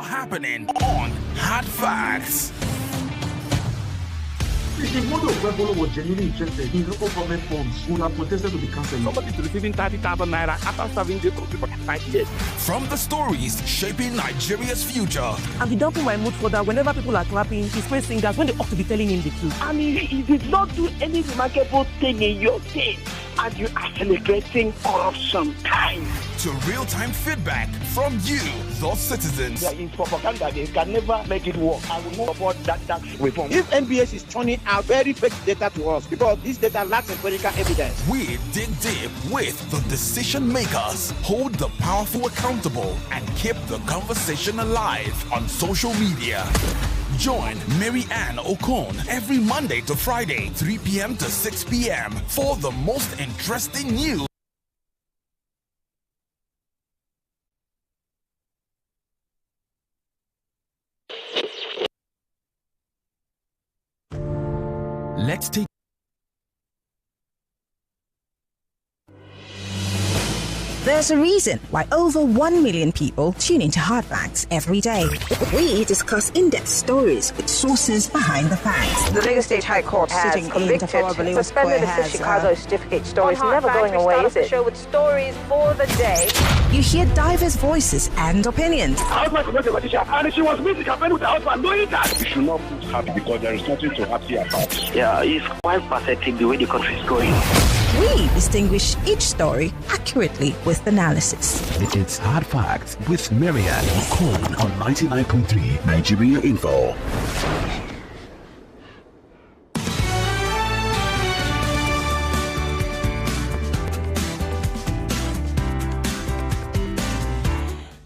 are happening on Hard Facts. If the model of Rebolo was genuinely interested in local government funds, would have protested to be cancelled. Somebody's receiving 30,000 naira after serving the country for 5 years. From the stories shaping Nigeria's future. I've been dumping my mood for that whenever people are clapping, he's praising singers when they ought to be telling him the truth. I mean, he did not do any remarkable thing in your state, and you are celebrating corruption time. To real-time feedback from you, the citizens. There is propaganda. They can never make it work. I will not support that tax reform. If NBS is turning out very fake data to us, because this data lacks empirical evidence. We dig deep with the decision makers, hold the powerful accountable, and keep the conversation alive on social media. Join Maryann Okon every Monday to Friday, 3 p.m. to 6 p.m. for the most interesting news. Let's take There's a reason why over 1 million people tune into Hard Facts every day. We discuss in-depth stories with sources behind the facts. The Lagos State High Court has convicted, suspended the Chicago certificate story. It's never going away, is it? Show with stories for the day. You hear diverse voices and opinions. And she was meeting campaign with her husband, knowing that. You should not put happy because there is nothing to happy about. Yeah, it's quite pathetic the way the country is going. We distinguish each story accurately with analysis. It's Hard Facts with Maryann Okon on 99.3 Nigeria Info.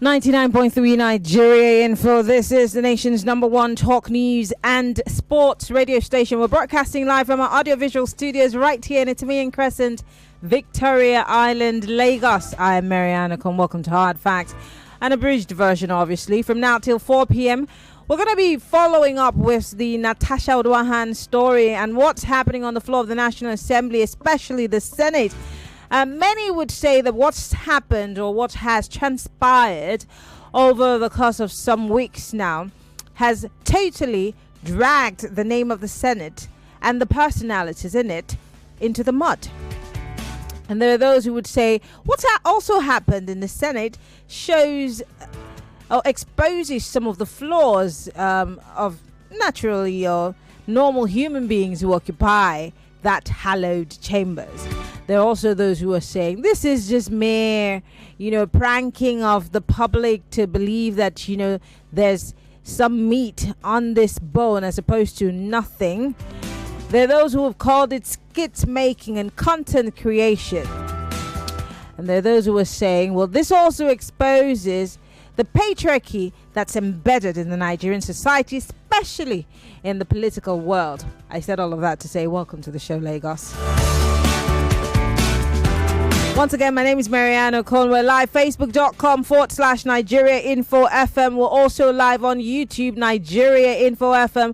.3 Nigeria Info. This is the nation's #1 talk news and sports radio station. We're broadcasting live from our audiovisual studios right here in Itamian Crescent, Victoria Island, Lagos. I am Maryann Okon. Welcome to Hard Facts, an abridged version, obviously, from now till 4 p.m. We're going to be following up with the Natasha Uduaghan story and what's happening on the floor of the National Assembly, especially the Senate. Many would say that what's happened or what has transpired over the course of some weeks now has totally dragged the name of the Senate and the personalities in it into the mud. And there are those who would say what's also happened in the Senate shows or exposes some of the flaws of naturally or normal human beings who occupy that hallowed chambers. There are also those who are saying this is just mere, pranking of the public to believe that, there's some meat on this bone as opposed to nothing. There are those who have called it skit making and content creation. And there are those who are saying, well, this also exposes the patriarchy that's embedded in the Nigerian society, especially in the political world. I said all of that to say welcome to the show, Lagos. Once again, my name is Maryann Okon. We're live, facebook.com/Nigeria Info FM. We're also live on YouTube, Nigeria Info FM.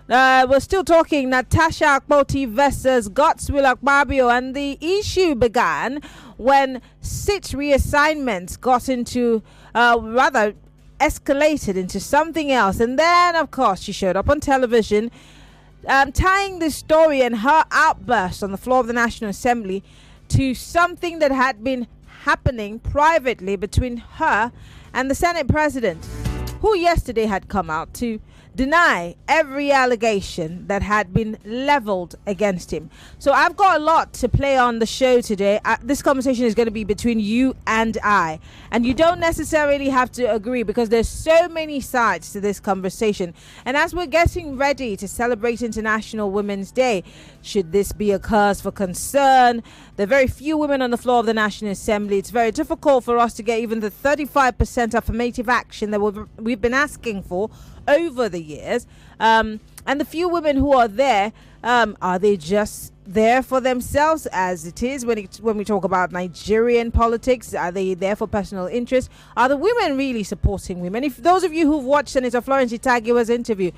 We're still talking Natasha Akpoti versus Godswill Akpabio, and the issue began when seat reassignments got into, rather escalated into something else. And then, of course, she showed up on television, tying this story and her outburst on the floor of the National Assembly to something that had been happening privately between her and the Senate President, who yesterday had come out to deny every allegation that had been leveled against him. So I've got a lot to play on the show today. This conversation is going to be between you and I, and you don't necessarily have to agree because there's so many sides to this conversation. And as we're getting ready to celebrate International Women's Day, should this be a cause for concern? There are very few women on the floor of the National Assembly. It's very difficult for us to get even the 35% affirmative action that we've been asking for over the years. And the few women who are there, are they just there for themselves, as it is when we talk about Nigerian politics? Are they there for personal interest? Are the women really supporting women? If those of you who've watched Senator Florence Itagiwa's interview,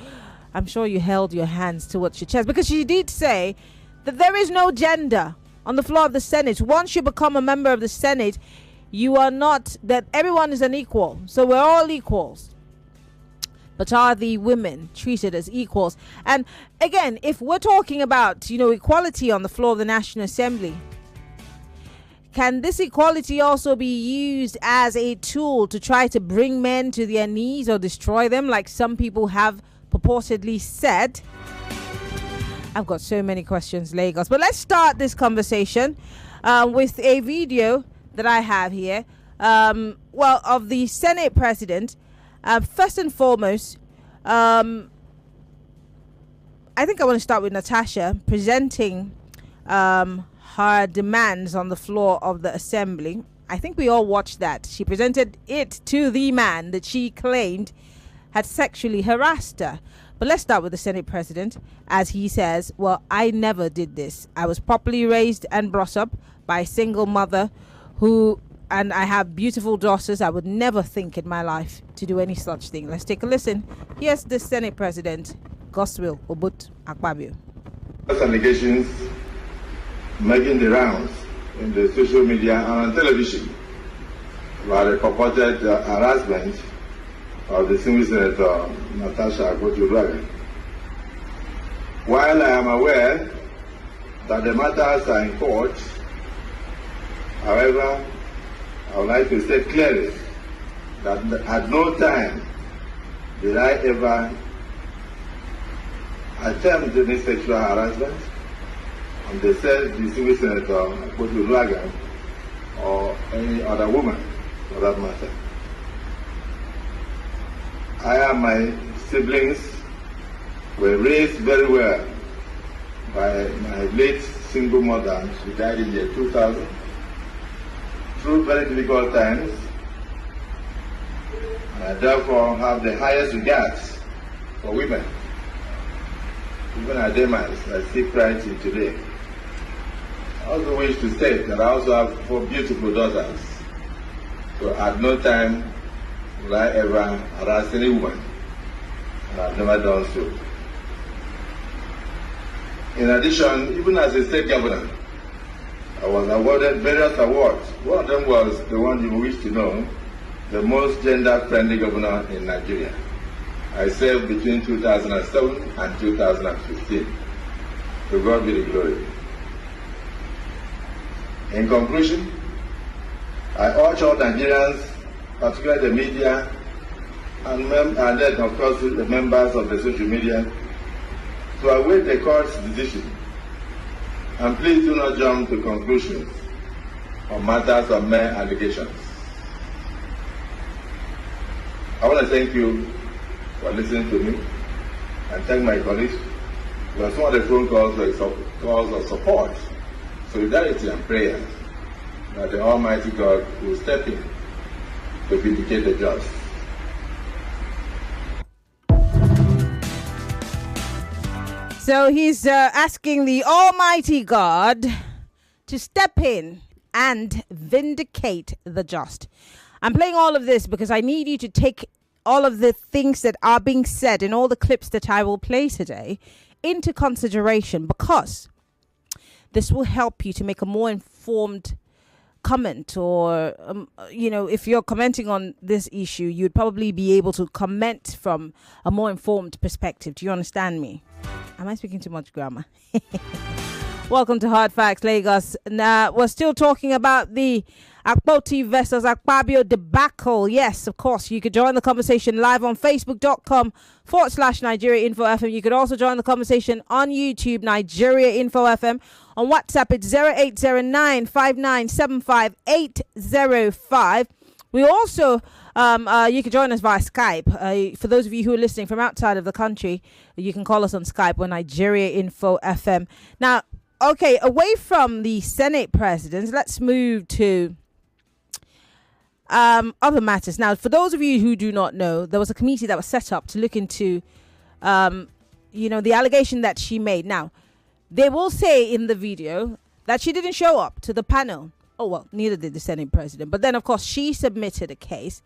I'm sure you held your hands towards your chest, because she did say that there is no gender on the floor of the Senate. Once you become a member of the Senate, you are not, that everyone is an equal. So we're all equals. but are the women treated as equals? And again, if we're talking about, equality on the floor of the National Assembly, can this equality also be used as a tool to try to bring men to their knees or destroy them, like some people have purportedly said? I've got so many questions, Lagos. But let's start this conversation with a video that I have here, of the Senate President. First and foremost, I think I want to start with Natasha presenting her demands on the floor of the Assembly. I think we all watched that. She presented it to the man that she claimed had sexually harassed her. But let's start with the Senate President, as he says, well, I never did this. I was properly raised and brought up by a single mother and I have beautiful daughters. I would never think in my life to do any such thing. Let's take a listen. Here's the Senate President, Godswill Akpabio. Allegations making the rounds in the social media and on television about the purported harassment of the senior Senator Natasha Akpoti. While I am aware that the matters are in court, however, I would like to state clearly that at no time did I ever attempt any sexual harassment on the said distinguished Senator Akpoti or any other woman for that matter. I and my siblings were raised very well by my late single mother. She died in the year 2000. Through very difficult times, and I therefore have the highest regards for women, even at demise, I seek right in today. I also wish to state that I also have 4 beautiful daughters, so at no time will I ever harass any woman, and I've never done so. In addition, even as a state governor, I was awarded various awards. One of them was the one you wish to know, the most gender-friendly governor in Nigeria. I served between 2007 and 2015. To God be the glory. In conclusion, I urge all Nigerians, particularly the media, and then of course the members of the social media, to await the court's decision. And please do not jump to conclusions on matters of mere allegations. I want to thank you for listening to me and thank my colleagues, because some of the phone calls were calls of support, solidarity and prayer that the Almighty God will step in to vindicate the just. So he's asking the Almighty God to step in and vindicate the just. I'm playing all of this because I need you to take all of the things that are being said in all the clips that I will play today into consideration, because this will help you to make a more informed comment, or if you're commenting on this issue, you'd probably be able to comment from a more informed perspective. Do you understand me? Am I speaking too much grammar? Welcome to Hard Facts Lagos. Now, we're still talking about the Akpoti versus Akpabio debacle. Yes, of course, you could join the conversation live on Facebook.com/Nigeria Info FM. You could also join the conversation on YouTube, Nigeria Info FM. On WhatsApp, it's 0809-5975805. We also, you can join us via Skype. For those of you who are listening from outside of the country, you can call us on Skype or Nigeria Info FM. Now, okay, away from the Senate presidents, let's move to other matters. Now, for those of you who do not know, there was a committee that was set up to look into, the allegation that she made. Now, they will say in the video that she didn't show up to the panel. Oh, well, neither did the Senate president. But then, of course, she submitted a case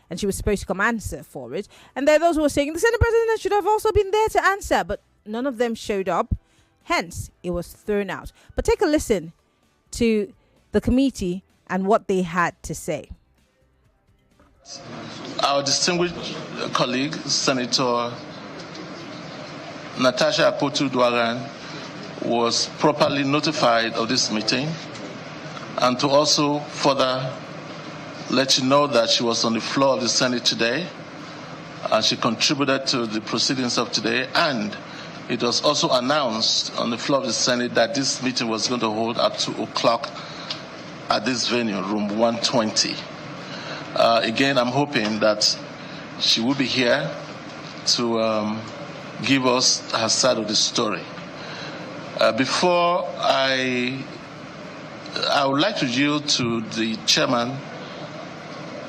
and she was supposed to come answer for it. And there are those who were saying the Senate president should have also been there to answer. But none of them showed up. Hence, it was thrown out. But take a listen to the committee and what they had to say. Our distinguished colleague, Senator Natasha Akpoti was properly notified of this meeting, and to also further let you know that she was on the floor of the Senate today, and she contributed to the proceedings of today, and it was also announced on the floor of the Senate that this meeting was going to hold at 2 o'clock at this venue, room 120. Again, I'm hoping that she will be here to give us her side of the story. Before I would like to yield to the chairman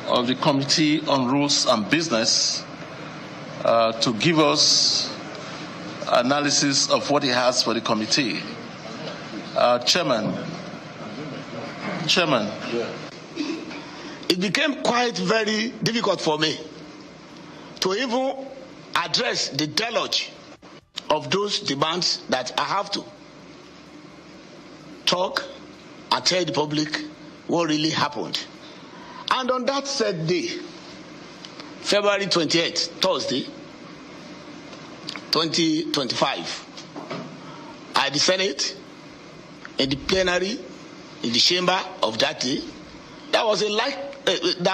of the Committee on Rules and Business to give us analysis of what he has for the committee. Chairman. It became quite very difficult for me to even address the deluge of those demands that I have to talk and tell the public what really happened. And on that said day, February 28th, Thursday, 2025, at the Senate, in the plenary, in the chamber of that day, that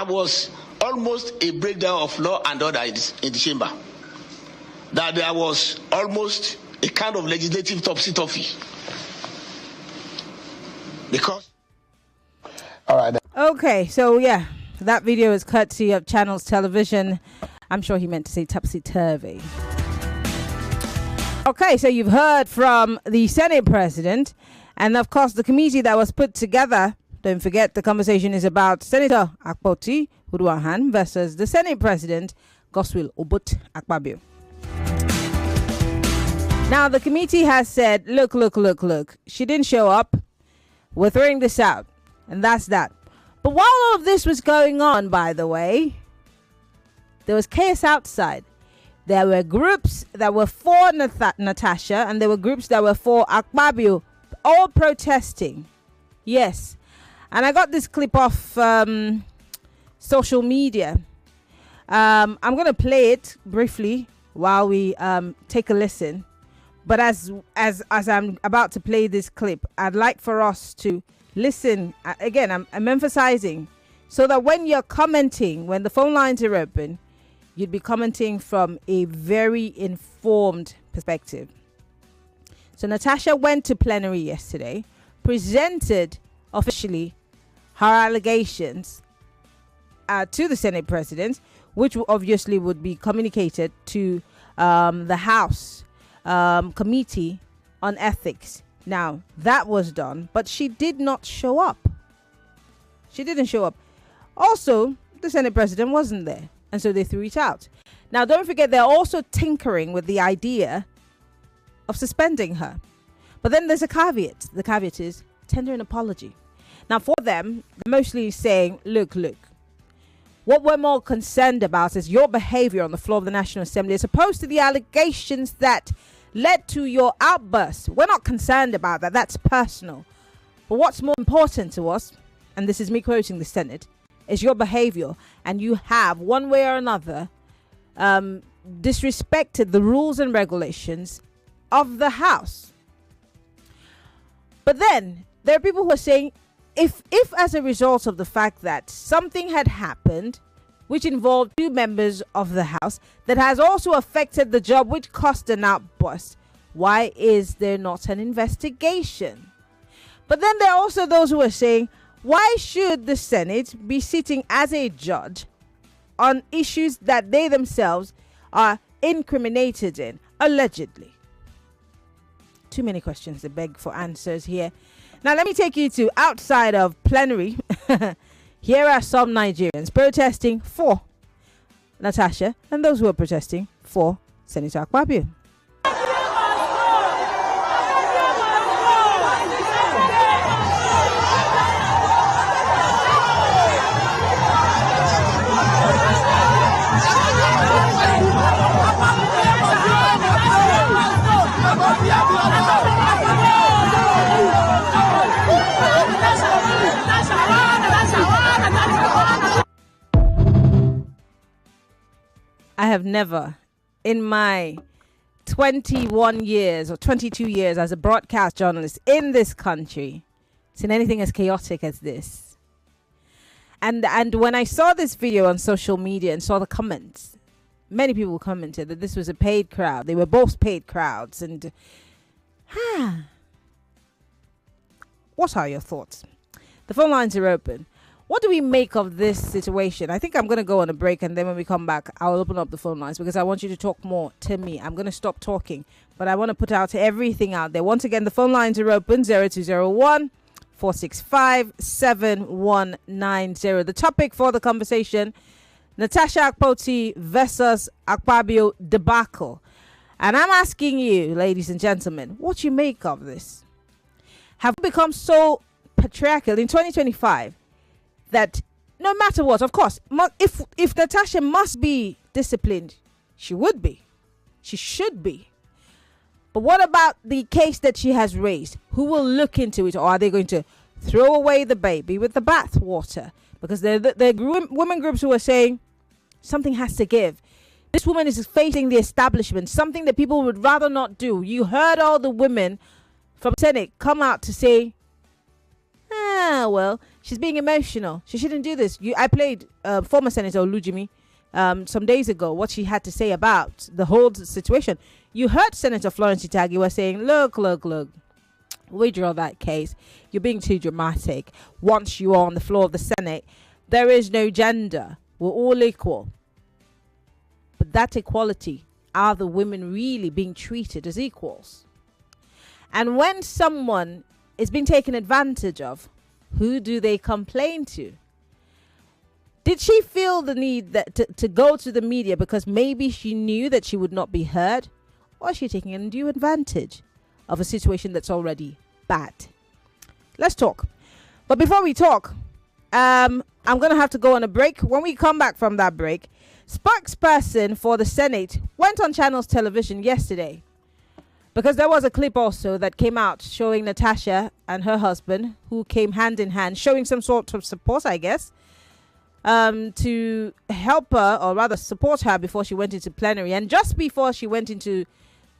was almost a breakdown of law and order in the chamber. That there was almost a kind of legislative topsy-turvy. Because... All right. Okay, so yeah, that video is courtesy of Channels Television. I'm sure he meant to say topsy-turvy. Okay, so you've heard from the Senate President, and of course the committee that was put together. Don't forget, the conversation is about Senator Akpoti versus the Senate President, Godswill Obot Akpabio. Now, the committee has said, look. She didn't show up. We're throwing this out. And that's that. But while all of this was going on, by the way, there was chaos outside. There were groups that were for Natasha, and there were groups that were for Akpabio, all protesting. Yes. And I got this clip off social media. I'm going to play it briefly while we take a listen. But as I'm about to play this clip, I'd like for us to listen. Again, I'm emphasizing so that when you're commenting, when the phone lines are open, you'd be commenting from a very informed perspective. So Natasha went to plenary yesterday, presented officially her allegations to the Senate President, which obviously would be communicated to the House Committee on Ethics. Now, that was done, but she did not show up. She didn't show up. Also, the Senate President wasn't there, and so they threw it out. Now, don't forget, they're also tinkering with the idea of suspending her. But then there's a caveat. The caveat is tender an apology. Now, for them, they're mostly saying, look, what we're more concerned about is your behavior on the floor of the National Assembly as opposed to the allegations that led to your outburst. We're not concerned about that. That's personal. But what's more important to us, and this is me quoting the Senate, is your behavior. And you have, one way or another, disrespected the rules and regulations of the House. But then there are people who are saying, if as a result of the fact that something had happened which involved two members of the House that has also affected the job, which caused an outburst, why is there not an investigation? But then there are also those who are saying, why should the Senate be sitting as a judge on issues that they themselves are incriminated in, allegedly? Too many questions to beg for answers here. Now, let me take you to outside of plenary. Here are some Nigerians protesting for Natasha and those who are protesting for Senator Akpabio. never in my 21 years or 22 years as a broadcast journalist in this country seen anything as chaotic as this. And when I saw this video on social media and saw the comments, many people commented that this was a paid crowd. They were both paid crowds. And what are your thoughts? The phone lines are open. What do we make of this situation? I think I'm going to go on a break, and then when we come back, I'll open up the phone lines because I want you to talk more to me. I'm going to stop talking, but I want to put out everything out there. Once again, the phone lines are open, 0201 465 7190. The topic for the conversation, Natasha Akpoti versus Akpabio debacle. And I'm asking you, ladies and gentlemen, what you make of this? Have we become so patriarchal in 2025 that no matter what, of course, if Natasha must be disciplined, she would be. She should be. But what about the case that she has raised? Who will look into it? Or are they going to throw away the baby with the bathwater? Because there are women groups who are saying something has to give. This woman is facing the establishment, something that people would rather not do. You heard all the women from Senate come out to say, well, she's being emotional. She shouldn't do this. I played former Senator Olujimi some days ago, what she had to say about the whole situation. You heard Senator Florence Itagi was saying, look, withdraw that case. You're being too dramatic. Once you are on the floor of the Senate, there is no gender. We're all equal. But that equality, are the women really being treated as equals? And when someone is being taken advantage of, who do they complain to? Did she feel the need to go to the media because maybe she knew that she would not be heard? Or is she taking an undue advantage of a situation that's already bad? Let's talk. But before we talk, I'm going to have to go on a break. When we come back from that break, spokesperson for the Senate went on Channels Television yesterday, because there was a clip also that came out showing Natasha and her husband, who came hand in hand, showing some sort of support, I guess, to help her, or rather support her before she went into plenary. And just before she went into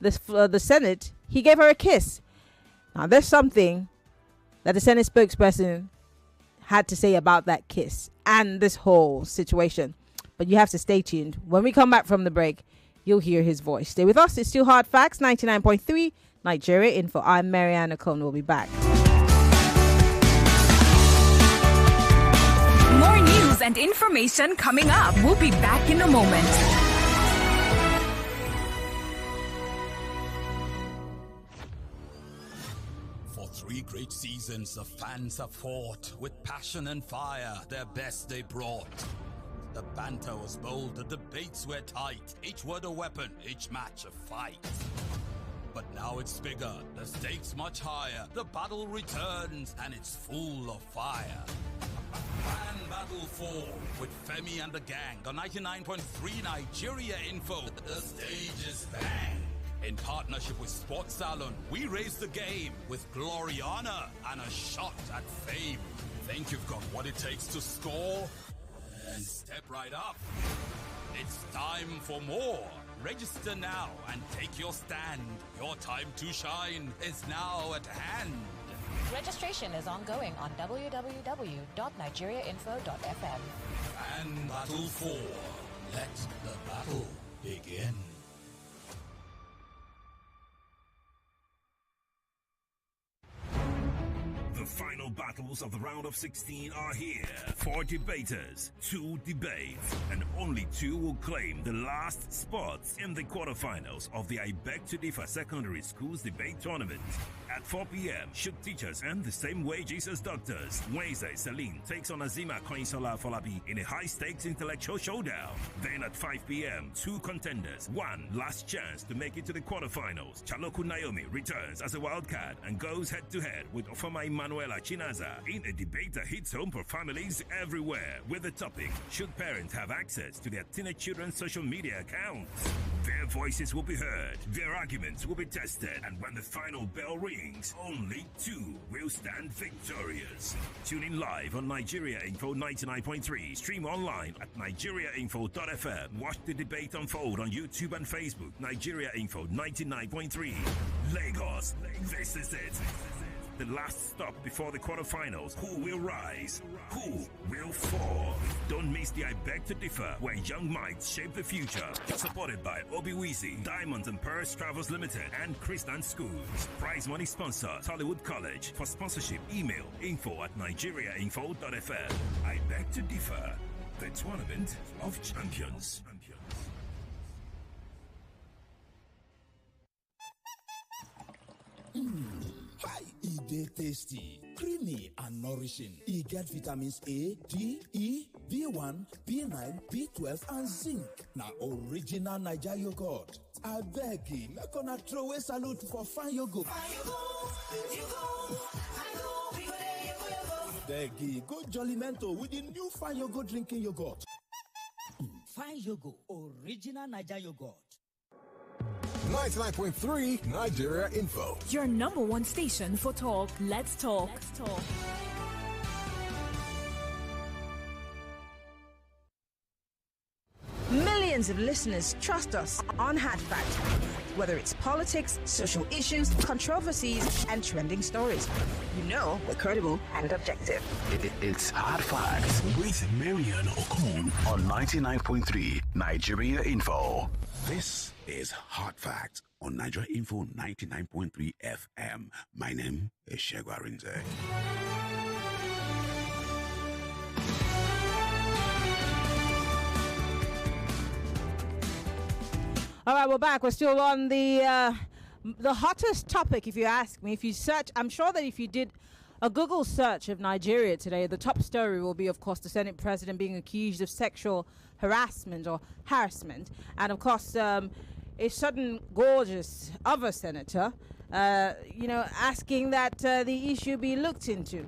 the Senate, he gave her a kiss. Now, there's something that the Senate spokesperson had to say about that kiss and this whole situation. But you have to stay tuned. When we come back from the break, you'll hear his voice. Stay with us. It's still Hard Facts, 99.3 Nigeria Info. I'm Maryann Okon. We'll be back. More news and information coming up. We'll be back in a moment. For 3 great seasons, the fans have fought with passion and fire. Their best they brought. The banter was bold, the debates were tight. Each word a weapon, each match a fight. But now it's bigger, the stakes much higher. The battle returns, and it's full of fire. Fan Battle 4 with Femi and the gang on 99.3 Nigeria Info. The stage is bang. In partnership with Sports Salon, we raise the game with glory, honor, and a shot at fame. Think you've got what it takes to score? And step right up. It's time for more. Register now and take your stand. Your time to shine is now at hand. Registration is ongoing on www.nigeriainfo.fm. Fan Battle 4. Let the battle begin. The final battles of the round of 16 are here. 4 debaters, 2 debates, and only 2 will claim the last spots in the quarterfinals of the I Beg to Differ Secondary Schools Debate Tournament. At 4 p.m., should teachers earn the same wages as doctors? Wednesday, Celine takes on Azima Koinsola Folabi in a high-stakes intellectual showdown. Then at 5 p.m., 2 contenders, 1 last chance to make it to the quarterfinals. Chaloku Naomi returns as a wildcard and goes head-to-head with Ofama Manuela Chinaza in a debate that hits home for families everywhere with the topic, should parents have access to their teenage children's social media accounts? Their voices will be heard, their arguments will be tested, and when the final bell rings, only two will stand victorious. Tune in live on Nigeria Info 99.3. Stream online at nigeriainfo.fm. Watch the debate unfold on YouTube and Facebook. Nigeria Info 99.3. Lagos, this is it. The last stop before the quarterfinals. Who will rise? Who will fall? Don't miss the I Beg to Differ, where young minds shape the future. Supported by Obiwizi, Diamonds and Pearls Travels Limited, and Christian Schools. Prize money sponsor, Hollywood College. For sponsorship, email info@nigeriainfo.fm. I Beg to Differ, the tournament of champions. Hi, e dey tasty, creamy and nourishing. E get vitamins A, D, E, B1, B9, B12 and zinc. Na original Naija yogurt. Abeg, make una throw away salute for fine yogurt. Abeg, go Jollimento with the new fine yogurt drinking yogurt. Fine yogurt, original Naija yogurt. 99.3 Nigeria Info. Your number one station for talk. Let's talk. Let's talk. Millions of listeners trust us on Hard Fact. Whether it's politics, social issues, controversies, and trending stories. You know we're credible and objective. It's Hard Facts with Maryann Okon on 99.3 Nigeria Info. This is Hard Facts on Nigeria Info 99.3 FM. My name is Shegwa Rinze. All right, we're back. We're still on the hottest topic, if you ask me. If you search, I'm sure that if you did a Google search of Nigeria today, the top story will be, of course, the Senate president being accused of sexual harassment or harassment. And, of course, a sudden gorgeous other senator, asking that the issue be looked into.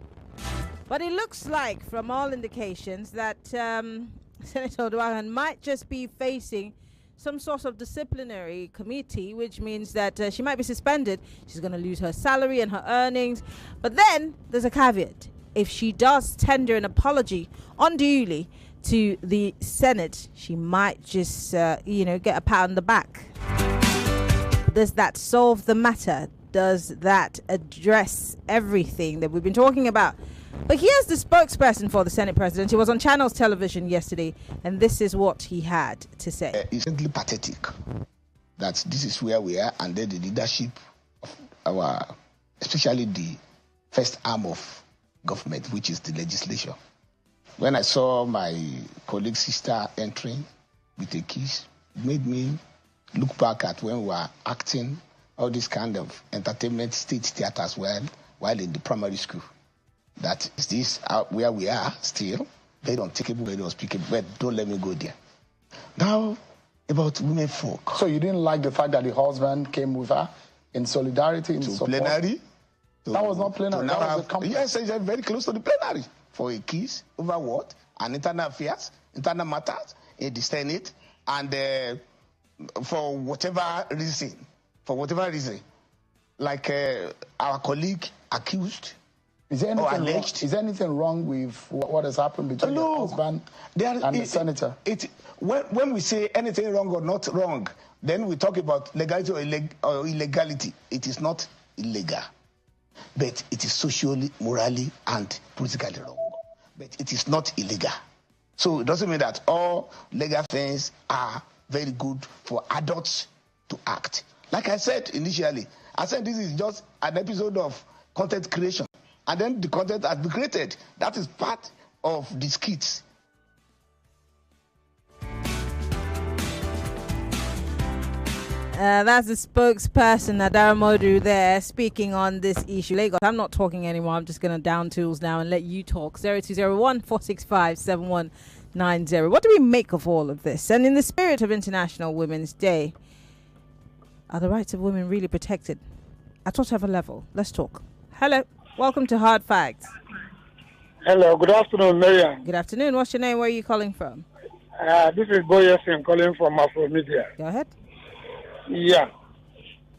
But it looks like, from all indications, that Senator Debacle might just be facing some sort of disciplinary committee, which means that she might be suspended. She's going to lose her salary and her earnings. But then there's a caveat. If she does tender an apology unduly to the Senate, she might just, get a pat on the back. Does that solve the matter? Does that address everything that we've been talking about? But here's the spokesperson for the Senate president. He was on Channels Television yesterday, and this is what he had to say. It's simply pathetic that this is where we are, and then the leadership of especially the first arm of government, which is the legislature. When I saw my colleague's sister entering with a kiss, it made me look back at when we were acting all this kind of entertainment stage theaters while in the primary school. That is this where we are still, very unthinkable, very unspeakable, but don't let me go there. Now, about women folk. So you didn't like the fact that the husband came with her in solidarity, in support? Plenary? That was not plenary, that was a company. Yes, it's very close to the plenary. For a kiss, over what? And internal affairs, internal matters, in the Senate, and for whatever reason, like our colleague accused, Is there anything wrong with what has happened between the husband and the senator? When we say anything wrong or not wrong, then we talk about legality or illegality. It is not illegal, but it is socially, morally, and politically wrong. But it is not illegal. So it doesn't mean that all legal things are very good for adults to act. Like I said initially, I said this is just an episode of content creation. And then the content has been created. That is part of the skits. That's the spokesperson, Adara Modu, there speaking on this issue. Lagos, I'm not talking anymore. I'm just going to down tools now and let you talk. 0201 465 7190. What do we make of all of this? And in the spirit of International Women's Day, are the rights of women really protected at whatever level? Let's talk. Hello. Welcome to Hard Facts. Hello, good afternoon, Maryann. Good afternoon. What's your name? Where are you calling from? This is Boyesin calling from Afro Media. Go ahead. Yeah.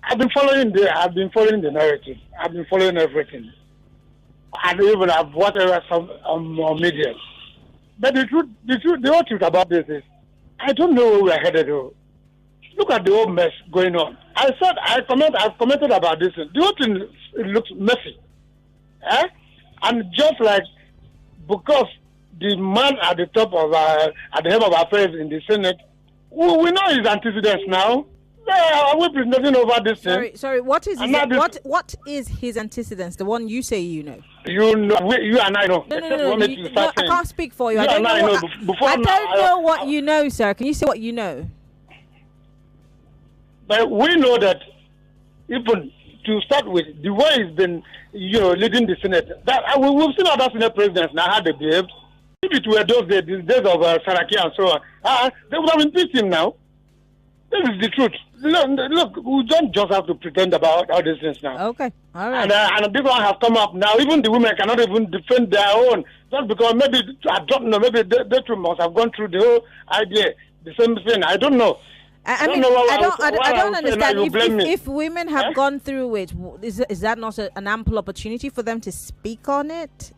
I've been following the narrative. I've been following everything. And even I've watched some on media. But the whole truth about this is, I don't know where we're headed to. Look at the whole mess going on. I've commented about this. The whole thing looks messy. And just like, because the man at the top of at the head of affairs in the Senate, we know his antecedents now. We're presenting over this thing. Sorry. What is his antecedents? The one you say you know. You know, you and I know. No, I can't speak for you. I don't know what you know, sir. Can you say what you know? But we know that even to start with, the way he's been, leading the Senate, that we've seen other Senate presidents now how they behaved. If it were those days, the days of Saraki and so on, they would have impeached him now. This is the truth. Look, we don't just have to pretend about all these things now. Okay, all right. And people have come up now. Even the women cannot even defend their own. Just because maybe, I don't know, maybe they too must have gone through the whole idea, the same thing. I don't know. I don't understand. If women have gone through it, is that not an ample opportunity for them to speak on it?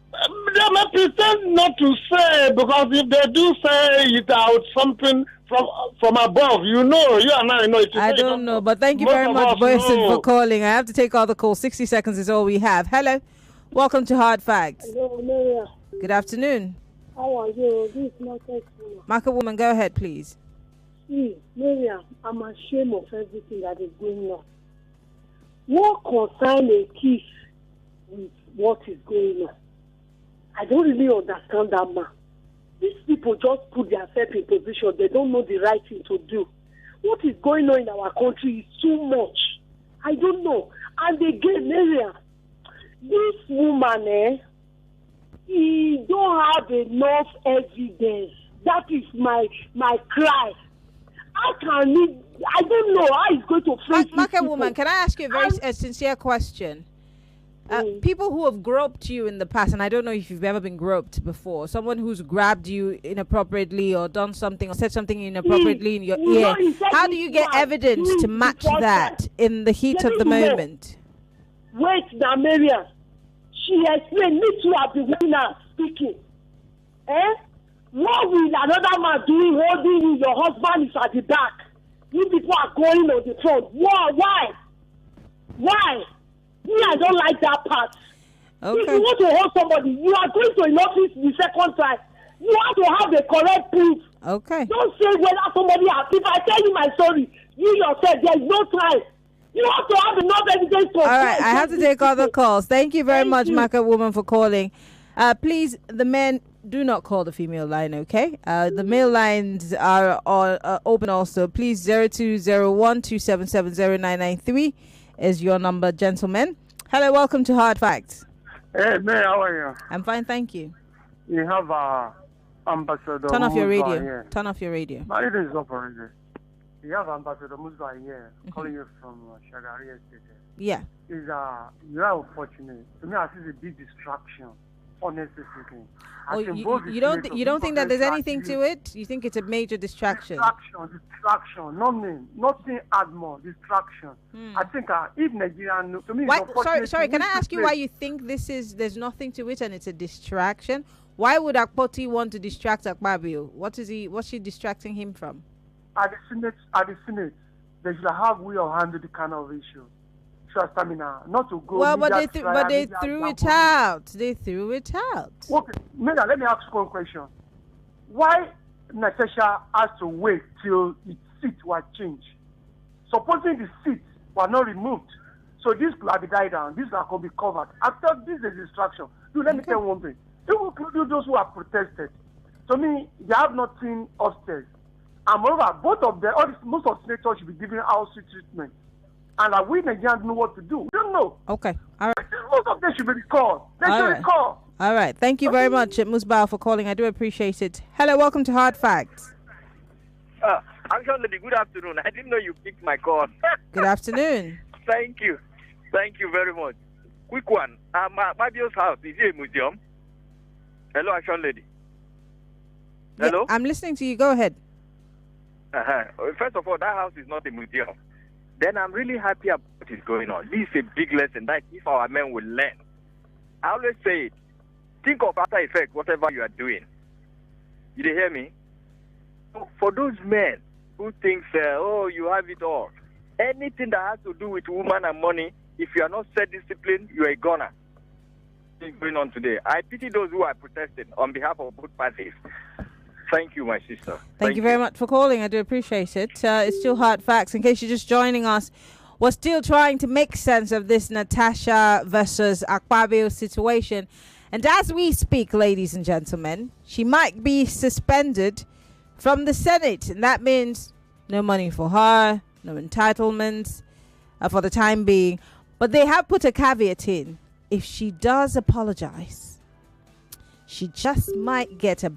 They may pretend not to say, because if they do say it out, something from above, you and I know it. I don't know, but thank you very much, Boyson, for calling. I have to take all the calls. 60 seconds is all we have. Hello. Welcome to Hard Facts. Hello, Maria. Good afternoon. How are you? This is Market Woman. Market Woman, go ahead, please. See, Maria, I'm ashamed of everything that is going on. What concern a thief with what is going on? I don't really understand that, man. These people just put themselves in position. They don't know the right thing to do. What is going on in our country is too much. I don't know. And again, Maria, this woman, he don't have enough evidence. That is my cry. I don't know how he's going to face Market Woman, can I ask you a very sincere question? People who have groped you in the past, and I don't know if you've ever been groped before, someone who's grabbed you inappropriately or done something or said something inappropriately in your ear, how do you get evidence to match that in the heat of the moment? Wait, now, Maria. She explained, me too, I've been now speaking. What will another man doing holding you? Your husband is at the back. You people are going on the front. Why? Me, I don't like that part. Okay. If you want to hold somebody, you are going to an office the second time. You have to have the correct proof. Okay. Don't say whether somebody has. If I tell you my story, you yourself, there is no time. You have to have enough evidence to. All right, I have to take other calls. Thank you very much, Market Woman, for calling. Please, the men, do not call the female line, okay? The male lines are open also. Please, 0201-277-0993 is your number, gentlemen. Hello, welcome to Hard Facts. Hey, man, how are you? I'm fine, thank you. You have Ambassador. Turn off your radio. Turn off your radio. My radio is up already. You have Ambassador Musba here, calling you from Shagari Estate. Yeah. You are unfortunate. To me, I see a big distraction. Honestly speaking. You don't think that there's anything to it? You think it's a major distraction? Distraction. Nothing add more. Distraction. I think if Nigeria, to me, sorry. Can I ask you why you think there's nothing to it and it's a distraction? Why would Akpoti want to distract Akpabio? What's she distracting him from? At the Senate, they should have way of handle the kind of issue. Stamina, not to go. Well, but they threw it out. They threw it out. Okay, Mena, let me ask you one question. Why Natasha has to wait till the seat was changed? Supposing the seats were not removed, so this could have been died down. This could be covered. After this is distraction. Let me tell you one thing. Even those who have protested, to me, they have nothing upstairs. And moreover, both of them, most of the senators should be given house treatment. And we Nigerians know what to do. We don't know. Okay. All right. Most of them should be recalled. They should recall. All right. Thank you very much, Musbao, for calling. I do appreciate it. Hello. Welcome to Hard Facts. Actually, good afternoon. I didn't know you picked my call. Good afternoon. Thank you. Thank you very much. Quick one. Akpabio's house, is it a museum? Hello, Action Lady. Hello? Yeah, I'm listening to you. Go ahead. First of all, that house is not a museum. then I'm really happy about what is going on. This is a big lesson that if our men will learn. I always say it. Think of after effect, whatever you are doing. You hear me? So for those men who think, oh, you have it all, anything that has to do with woman and money, if you are not self-disciplined, you are a goner. What's going on today? I pity those who are protesting on behalf of both parties. Thank you, my sister. Thank you very much for calling. I do appreciate it. It's still Hard Facts. In case you're just joining us, we're still trying to make sense of this Natasha versus Akpabio situation. And as we speak, ladies and gentlemen, she might be suspended from the Senate. And that means no money for her, no entitlements for the time being. But they have put a caveat in. If she does apologize, she just might get a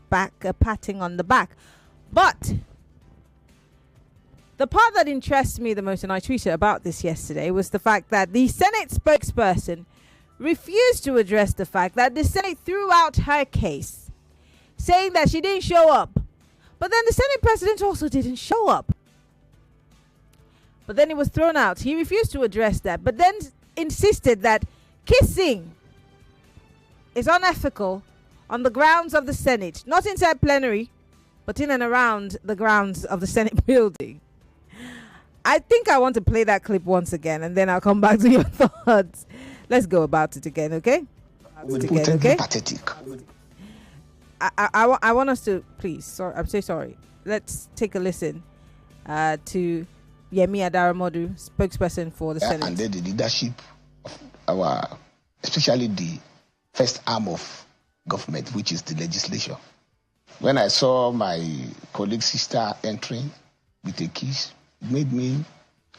patting on the back. But the part that interests me the most, and I tweeted about this yesterday, was the fact that the Senate spokesperson refused to address the fact that the Senate threw out her case, saying that she didn't show up. But then the Senate president also didn't show up. But then it was thrown out. He refused to address that, but then insisted that kissing is unethical on the grounds of the Senate, not inside plenary, but in and around the grounds of the Senate building. I think I want to play that clip once again, and then I'll come back to your thoughts. Let's go about it again, okay? Pathetic. I want us to, please, sorry, I'm so sorry. Let's take a listen to Yemi Adaramodu, spokesperson for the Senate. And then the leadership of our, especially the first arm of government, which is the legislature. When I saw my colleague sister entering with a kiss, it made me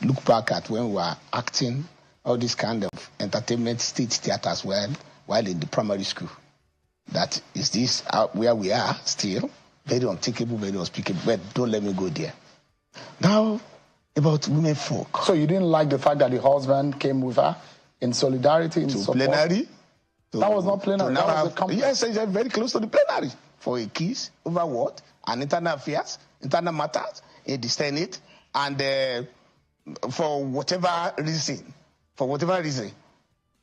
look back at when we were acting all this kind of entertainment stage theater as well while in the primary school. That is this where we are still, very unthinkable, very unspeakable, but don't let me go there. Now, about women folk. So you didn't like the fact that the husband came with her in solidarity, in support? Plenary? That was not plenary. That was a company. Yes, it's very close to the plenary for a kiss over what? And internal affairs, internal matters in the Senate, and for whatever reason,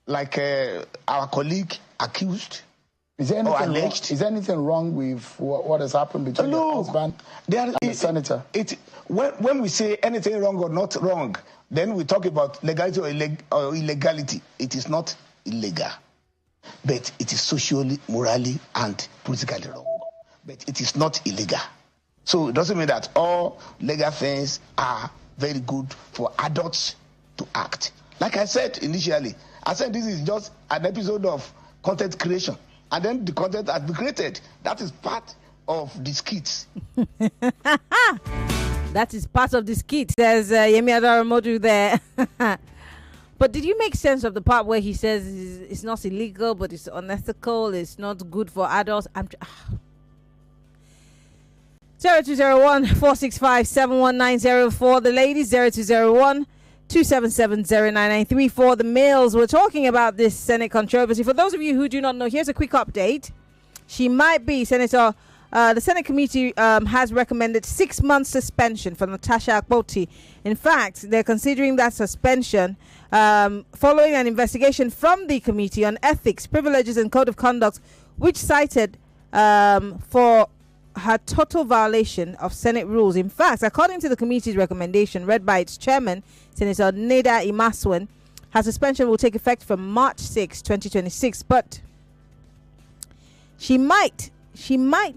like our colleague accused. Is there anything wrong with what has happened between the husband and the senator? When we say anything wrong or not wrong, then we talk about legality or illegality. It is not illegal, but it is socially, morally, and politically wrong. But it is not illegal. So it doesn't mean that all legal things are very good for adults to act. Like I said initially, I said this is just an episode of content creation. And then the content has been created. That is part of the skits. That is part of the skit. There's Yemi Adaramodu there. But did you make sense of the part where he says it's not illegal, but it's unethical, it's not good for adults? 0201-465-71904. The ladies, 0201-277-0993. The males, we're talking about this Senate controversy. For those of you who do not know, here's a quick update. She might be Senator. The Senate committee has recommended 6 months suspension for Natasha Akpoti. In fact, they're considering that suspension following an investigation from the Committee on Ethics, Privileges and Code of Conduct, which cited for her total violation of Senate rules. In fact, according to the committee's recommendation read by its chairman, Senator Neda Imaswen, her suspension will take effect from March 6, 2026. But she might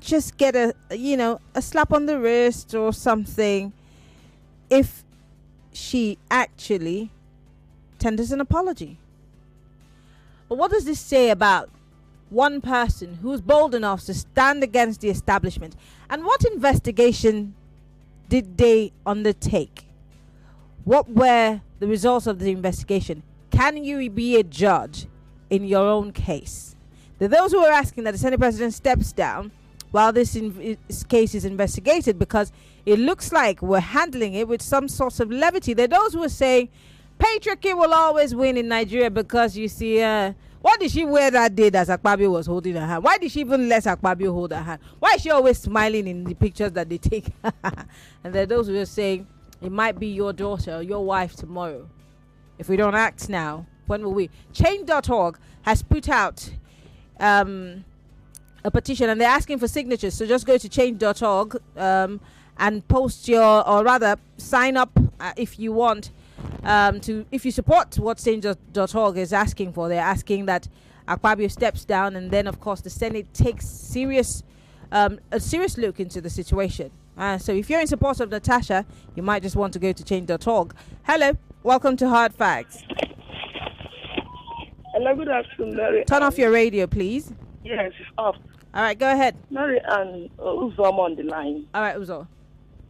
just get a slap on the wrist or something if she actually tenders an apology. But what does this say about one person who's bold enough to stand against the establishment? And what investigation did they undertake? What were the results of the investigation? Can you be a judge in your own case? There are those who are asking that the Senate president steps down while this case is investigated, because it looks like we're handling it with some sort of levity. There are those who are saying patriarchy will always win in Nigeria because, you see, what did she wear that day that Akpabio was holding her hand? Why did she even let Akpabio hold her hand? Why is she always smiling in the pictures that they take? And there are those who are saying it might be your daughter or your wife tomorrow. If we don't act now, when will we? Change.org has put out a petition, and they're asking for signatures. So just go to change.org and post or rather sign up if you want if you support what change.org is asking for. They're asking that Akpabio steps down, and then of course the Senate takes a serious look into the situation. So if you're in support of Natasha, you might just want to go to change.org. Hello, welcome to Hard Facts. Hello, good afternoon, Mary. Turn off your radio, please. Yes, it's off. All right, go ahead. Mary and Uzo, I'm on the line. All right, Uzo.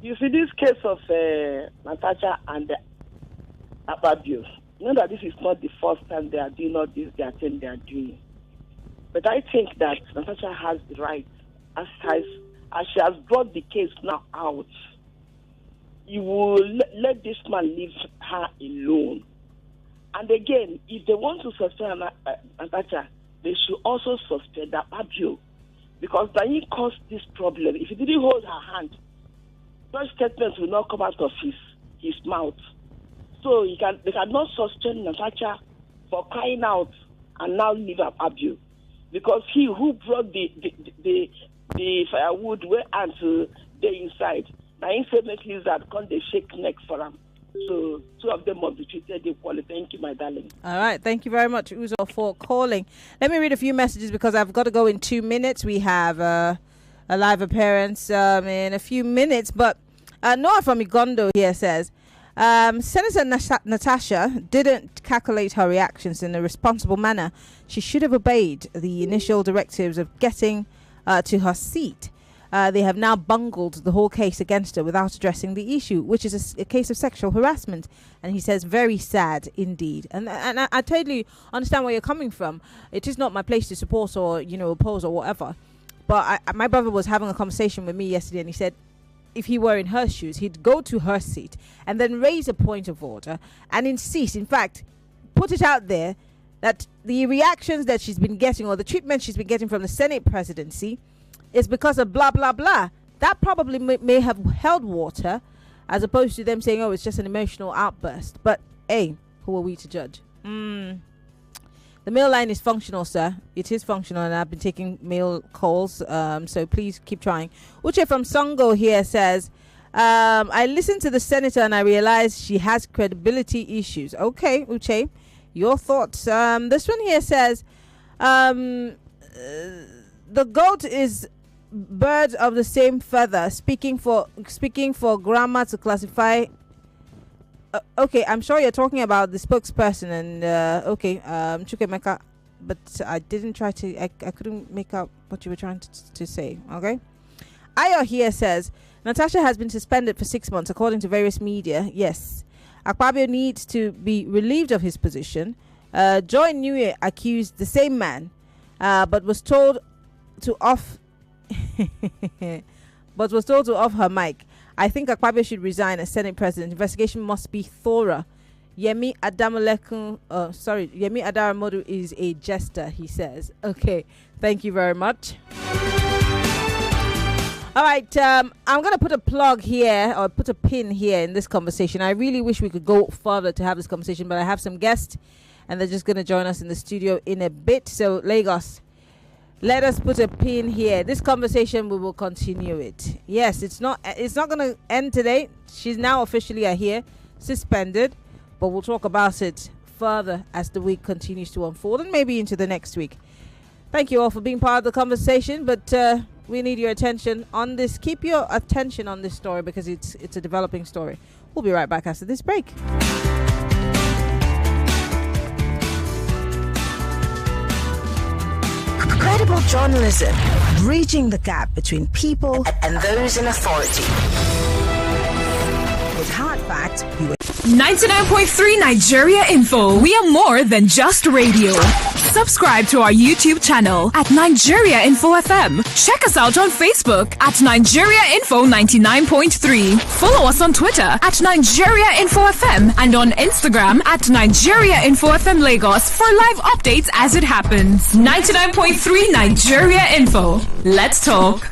You see this case of Natasha and Akpabio. You know that this is not the first time they are doing all this, they are doing. But I think that Natasha has the right, as she has brought the case now out, you will let this man leave her alone. And again, if they want to suspend Natasha, they should also suspend Akpabio, because that he caused this problem. If he didn't hold her hand, such statements will not come out of his mouth. So they cannot suspend Natasha for crying out and now leave Akpabio, because he who brought the firewood where until they inside. Now he said make that come they shake neck for him. So two of them must be treated equally. Thank you, my darling. All right, thank you very much, Uzo, for calling. Let me read a few messages because I've got to go in 2 minutes. We have a live appearance in a few minutes, but Noah from Igondo here says, Senator Natasha didn't calculate her reactions in a responsible manner. She should have obeyed the initial directives of getting to her seat. They have now bungled the whole case against her without addressing the issue, which is a case of sexual harassment. And he says, very sad indeed. And I totally understand where you're coming from. It is not my place to support or, oppose or whatever. But my brother was having a conversation with me yesterday, and he said, if he were in her shoes, he'd go to her seat and then raise a point of order and insist, in fact, put it out there that the reactions that she's been getting or the treatment she's been getting from the Senate presidency is because of blah, blah, blah. That probably may have held water, as opposed to them saying, oh, it's just an emotional outburst. But, hey, who are we to judge? The mail line is functional, sir. It is functional, and I've been taking mail calls, so please keep trying. Uche from Songo here says, I listened to the senator and I realized she has credibility issues. Okay, Uche, your thoughts. This one here says, the goat is birds of the same feather. Speaking for grammar to classify. Okay, I'm sure you're talking about the spokesperson and Chukemeka, but I didn't try to. I couldn't make out what you were trying to say. Okay, Ayo here says Natasha has been suspended for 6 months according to various media. Yes, Akpabio needs to be relieved of his position. Joy Newey accused the same man, but was told to off her mic. I think Akpabio should resign as Senate President. Investigation must be thorough. Yemi Adaramodu is a jester, he says. Okay, thank you very much. All right, I'm going to put a plug here, or put a pin here in this conversation. I really wish we could go further to have this conversation, but I have some guests, and they're just going to join us in the studio in a bit. So, Lagos, let us put a pin here. This conversation, we will continue it. Yes, it's not going to end today. She's now officially here, suspended, but we'll talk about it further as the week continues to unfold and maybe into the next week. Thank you all for being part of the conversation, but we need your attention on this. Keep your attention on this story because it's a developing story. We'll be right back after this break. Credible journalism, bridging the gap between people and those in authority. With Hard Facts, 99.3 Nigeria Info. We are more than just radio. Subscribe to our YouTube channel at Nigeria Info FM. Check us out on Facebook at Nigeria Info 99.3. Follow us on Twitter at Nigeria Info FM and on Instagram at Nigeria Info FM Lagos for live updates as it happens. 99.3 Nigeria Info. Let's talk.